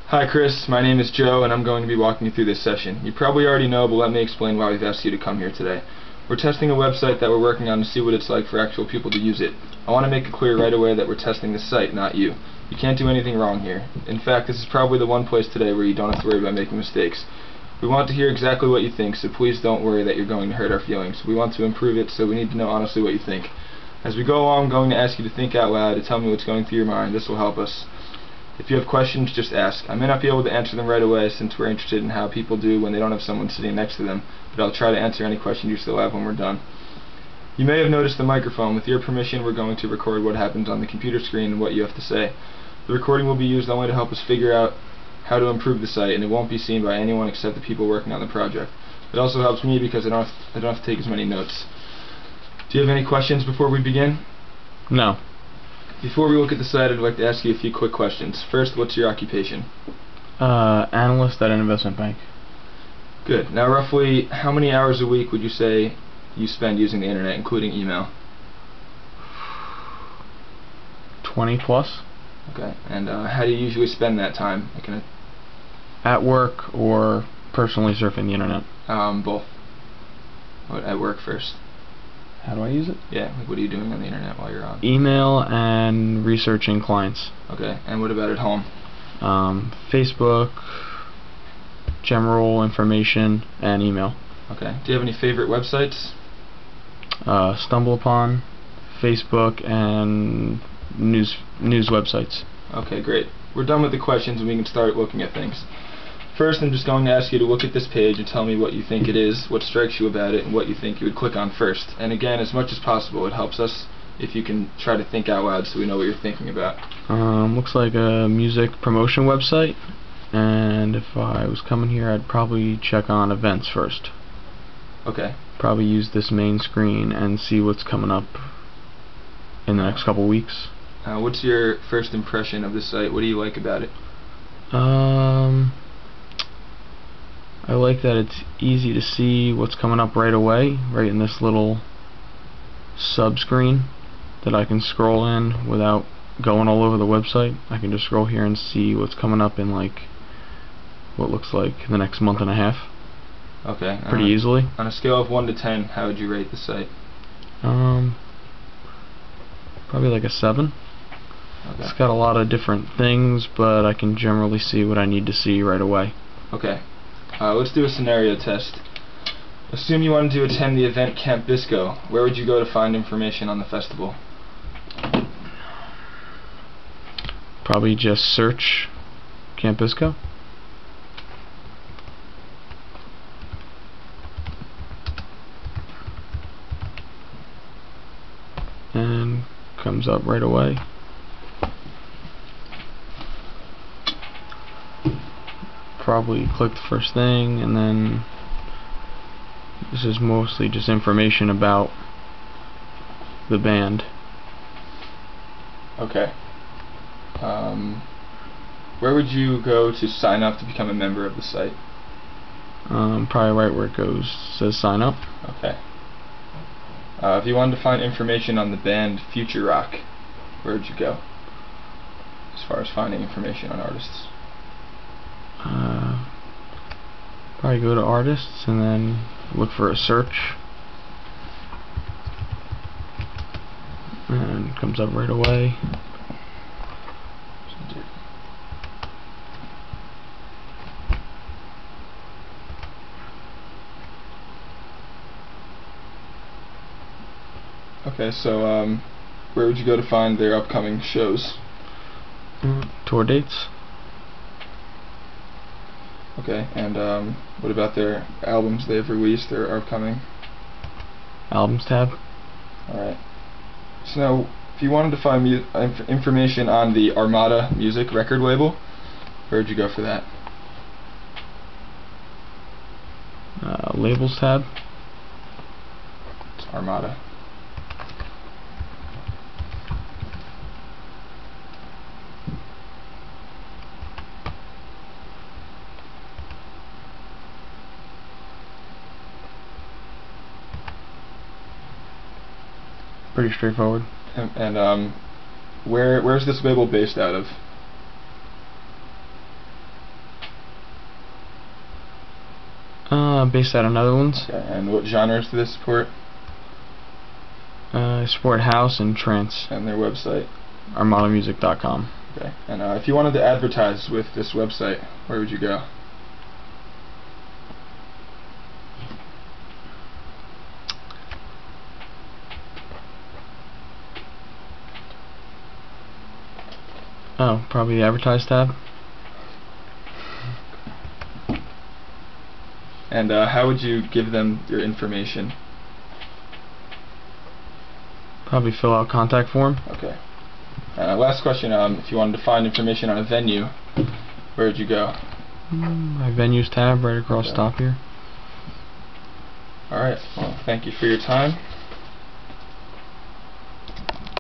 Hi Chris, my name is Joe and I'm going to be walking you through this session. You probably already know, but let me explain why we've asked you to come here today. We're testing a website that we're working on to see what it's like for actual people to use it. I want to make it clear right away that we're testing the site, not you. You can't do anything wrong here. In fact, this is probably the one place today where you don't have to worry about making mistakes. We want to hear exactly what you think, so please don't worry that you're going to hurt our feelings. We want to improve it, so we need to know honestly what you think. As we go along, I'm going to ask you to think out loud, to tell me what's going through your mind. This will help us. If you have questions, just ask. I may not be able to answer them right away since we're interested in how people do when they don't have someone sitting next to them, but I'll try to answer any questions you still have when we're done. You may have noticed the microphone. With your permission, we're going to record what happens on the computer screen and what you have to say. The recording will be used only to help us figure out how to improve the site, and it won't be seen by anyone except the people working on the project. It also helps me because I don't have to take as many notes. Do you have any questions before we begin? No. Before we look at the site, I'd like to ask you a few quick questions. First, what's your occupation? Analyst at an investment bank. Good. Now, roughly, how many hours a week would you say you spend using the internet, including email? 20 plus. Okay. And how do you usually spend that time? At work or personally surfing the internet? Both. At work first. How do I use it? Yeah, like what are you doing on the internet while you're on? Email and researching clients. Okay, and what about at home? Facebook, general information, and email. Okay. Do you have any favorite websites? StumbleUpon, Facebook, and news websites. Okay, great. We're done with the questions and we can start looking at things. First, I'm just going to ask you to look at this page and tell me what you think it is, what strikes you about it, and what you think you would click on first. And again, as much as possible, it helps us if you can try to think out loud so we know what you're thinking about. Looks like a music promotion website, and if I was coming here, I'd probably check on events first. Okay. Probably use this main screen and see what's coming up in the next couple weeks. What's your first impression of the site? What do you like about it? I like that it's easy to see what's coming up right away, right in this little sub-screen that I can scroll in without going all over the website. I can just scroll here and see what's coming up in like what looks like the next month and a half. Okay. Pretty easily. On a scale of 1 to 10, how would you rate the site? Probably like a 7. Okay. It's got a lot of different things, but I can generally see what I need to see right away. Okay. Let's do a scenario test. Assume you wanted to attend the event Camp Bisco. Where would you go to find information on the festival? Probably just search Camp Bisco. And comes up right away. Probably click the first thing, and then this is mostly just information about the band. Okay. Where would you go to sign up to become a member of the site? Probably right where it says sign up. Okay. If you wanted to find information on the band Future Rock, where would you go? As far as finding information on artists. Probably go to artists and then look for a search, and it comes up right away. Okay, so where would you go to find their upcoming shows? Tour dates. Okay, and what about their albums they've released or are upcoming? Albums tab. Alright. So now, if you wanted to find information on the Armada Music record label, where would you go for that? Labels tab. It's Armada. Pretty straightforward. And where's this label based out of? Based out of Netherlands. Okay, and what genres do they support? I support house and trance. And their website? ArmadaMusic.com. Okay, and if you wanted to advertise with this website, where would you go? Oh, probably the advertise tab. And how would you give them your information? Probably fill out contact form. Okay. Last question, if you wanted to find information on a venue, where would you go? My venues tab right across top here. Alright, well, thank you for your time.